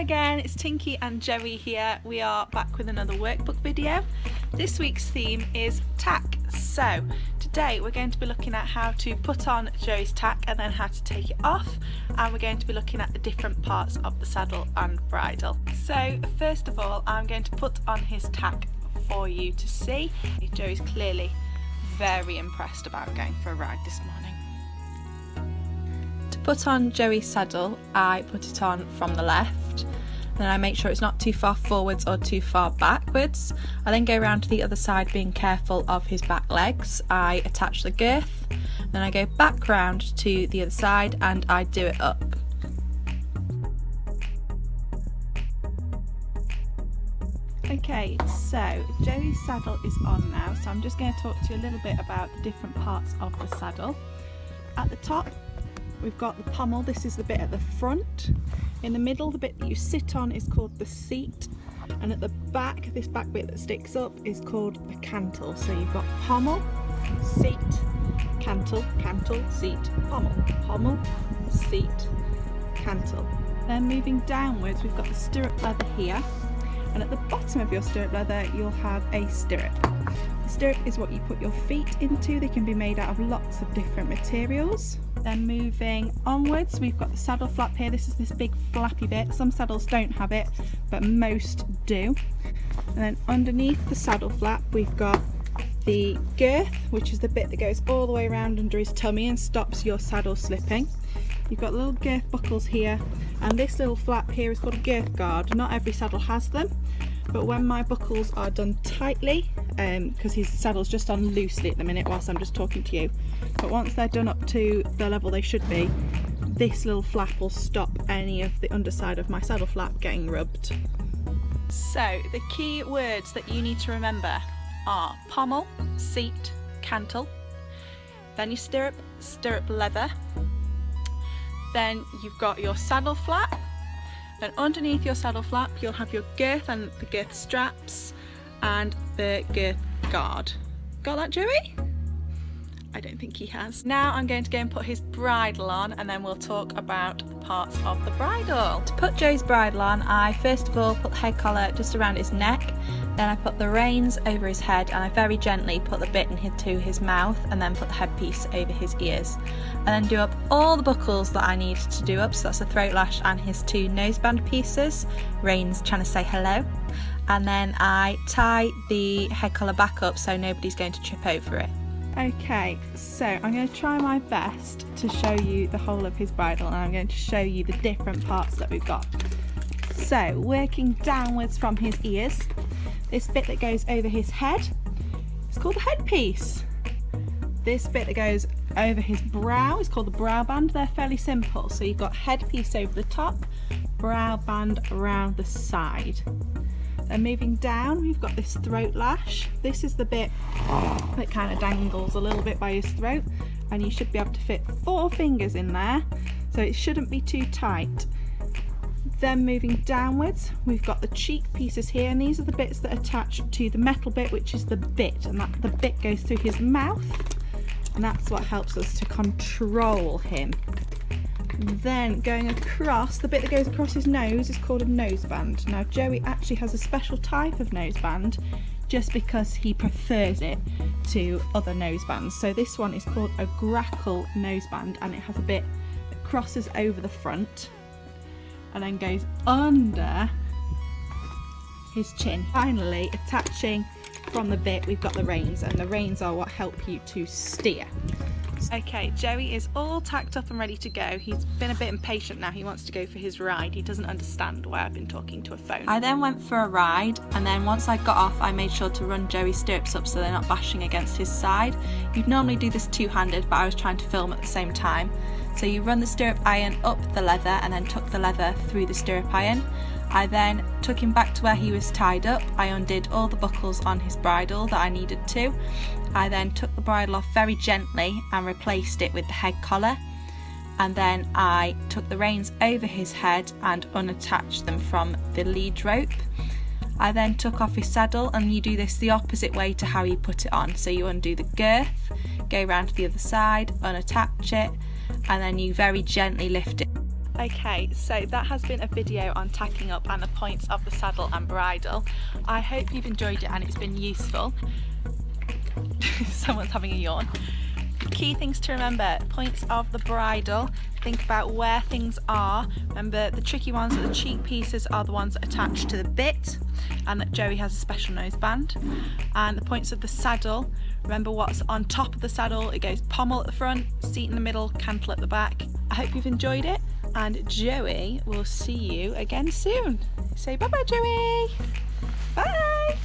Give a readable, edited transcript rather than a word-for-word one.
again, it's Tinky and Joey here. We are back with another workbook video. This week's theme is tack. So today we're going to be looking at how to put on Joey's tack and then how to take it off, and we're going to be looking at the different parts of the saddle and bridle. So first of all, I'm going to put on his tack for you to see. Joey's clearly very impressed about going for a ride this morning. To put on Joey's saddle, I put it on from the left, then I make sure it's not too far forwards or too far backwards. I then go around to the other side, being careful of his back legs. I attach the girth, then I go back round to the other side and I do it up. Okay, so Joey's saddle is on now, so I'm just going to talk to you a little bit about the different parts of the saddle. At the top, we've got the pommel. This is the bit at the front. In the middle, the bit that you sit on is called the seat, and at the back, this back bit that sticks up is called the cantle. So you've got pommel, seat, cantle, cantle, seat, pommel, pommel, seat, cantle. Then moving downwards, we've got the stirrup leather here, and at the bottom of your stirrup leather you'll have a stirrup. The stirrup is what you put your feet into. They can be made out of lots of different materials. Then moving onwards, we've got the saddle flap here. This is this big flappy bit. Some saddles don't have it, but most do. And then underneath the saddle flap, we've got the girth, which is the bit that goes all the way around under his tummy and stops your saddle slipping. You've got little girth buckles here, and this little flap here is called a girth guard. Not every saddle has them, but when my buckles are done tightly, because his saddle's just on loosely at the minute whilst I'm just talking to you, but once they're done up to the level they should be, this little flap will stop any of the underside of my saddle flap getting rubbed. So the key words that you need to remember are pommel, seat, cantle, then your stirrup, stirrup leather, then you've got your saddle flap, and underneath your saddle flap you'll have your girth and the girth straps and the girth guard. Got that, Joey? I don't think he has. Now I'm going to go and put his bridle on, and then we'll talk about the parts of the bridle. To put Joey's bridle on, I first of all put the head collar just around his neck, then I put the reins over his head, and I very gently put the bit into his mouth, and then put the headpiece over his ears. And then do up all the buckles that I need to do up, so that's the throat lash and his two noseband pieces, reins trying to say hello. And then I tie the head collar back up so nobody's going to trip over it. Okay, so I'm going to try my best to show you the whole of his bridle, and I'm going to show you the different parts that we've got. So working downwards from his ears, this bit that goes over his head is called the headpiece. This bit that goes over his brow is called the brow band. They're fairly simple. So you've got headpiece over the top, brow band around the side. Then moving down, we've got this throat lash. This is the bit that kind of dangles a little bit by his throat, and you should be able to fit 4 fingers in there, so it shouldn't be too tight. Then moving downwards, we've got the cheek pieces here, and these are the bits that attach to the metal bit, which is the bit, and the bit goes through his mouth, and that's what helps us to control him. Then going across, the bit that goes across his nose is called a noseband. Now Joey actually has a special type of noseband just because he prefers it to other nosebands. So this one is called a grackle noseband, and it has a bit that crosses over the front and then goes under his chin. Finally, attaching from the bit, we've got the reins, and the reins are what help you to steer. Okay, Joey is all tacked up and ready to go. He's been a bit impatient now. He wants to go for his ride. He doesn't understand why I've been talking to a phone. I then went for a ride, and then once I got off, I made sure to run Joey's stirrups up so they're not bashing against his side. You'd normally do this two-handed, but I was trying to film at the same time. So you run the stirrup iron up the leather and then tuck the leather through the stirrup iron. I then took him back to where he was tied up. I undid all the buckles on his bridle that I needed to. I then took the bridle off very gently and replaced it with the head collar. And then I took the reins over his head and unattached them from the lead rope. I then took off his saddle, and you do this the opposite way to how you put it on. So you undo the girth, go round to the other side, unattach it, and then you very gently lift it. Okay, so that has been a video on tacking up and the points of the saddle and bridle. I hope you've enjoyed it and it's been useful. Someone's having a yawn. Key things to remember: points of the bridle, think about where things are. Remember, the tricky ones, the cheek pieces, are the ones that attach to the bit, and that Joey has a special noseband. And the points of the saddle, remember what's on top of the saddle. It goes pommel at the front, seat in the middle, cantle at the back. I hope you've enjoyed it, and Joey will see you again soon. Say bye bye, Joey. Bye.